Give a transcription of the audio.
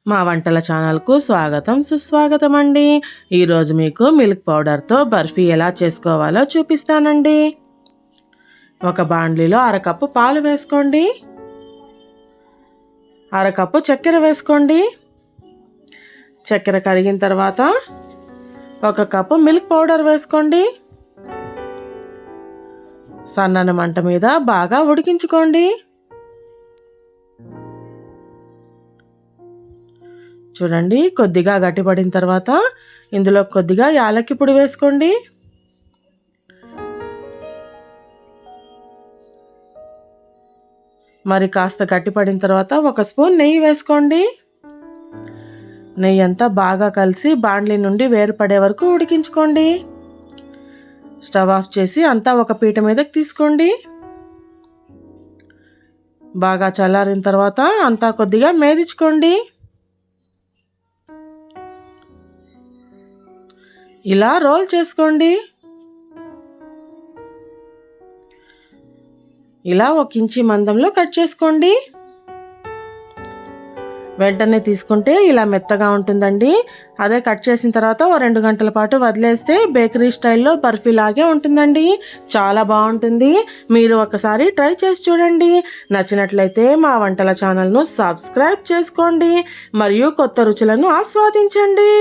మా వంటల ఛానల్కు స్వాగతం సుస్వాగతం అండి. ఈరోజు మీకు మిల్క్ పౌడర్తో బర్ఫీ ఎలా చేసుకోవాలో చూపిస్తానండి. ఒక బాండ్లీలో అరకప్పు పాలు వేసుకోండి, అరకప్పు చక్కెర వేసుకోండి. చక్కెర కరిగిన తర్వాత ఒక కప్పు మిల్క్ పౌడర్ వేసుకోండి. సన్నని మంట మీద బాగా ఉడికించుకోండి. చూడండి, కొద్దిగా గట్టిపడిన తర్వాత ఇందులో కొద్దిగా యాలక్కి పొడి వేసుకోండి. మరి కాస్త గట్టిపడిన తర్వాత ఒక స్పూన్ నెయ్యి వేసుకోండి. నెయ్యి అంతా బాగా కలిసి బాండ్లీ నుండి వేరుపడే వరకు ఉడికించుకోండి. స్టవ్ ఆఫ్ చేసి అంతా ఒక పీట మీదకి తీసుకోండి. బాగా చల్లారిన తర్వాత అంతా కొద్దిగా మేదించుకోండి. ఇలా రోల్ చేసుకోండి. ఇలా 1 ఇంచి మందంలో కట్ చేసుకోండి. వెంటనే తీసుకుంటే ఇలా మెత్తగా ఉంటుందండి. అదే కట్ చేసిన తర్వాత 2 గంటల పాటు వదిలేస్తే బేకరీ స్టైల్లో బర్ఫీ లాగే ఉంటుందండి. చాలా బాగుంటుంది. మీరు ఒకసారి ట్రై చేసి చూడండి. నచ్చినట్లయితే మా వంటల ఛానల్ను సబ్స్క్రైబ్ చేసుకోండి మరియు కొత్త రుచులను ఆస్వాదించండి.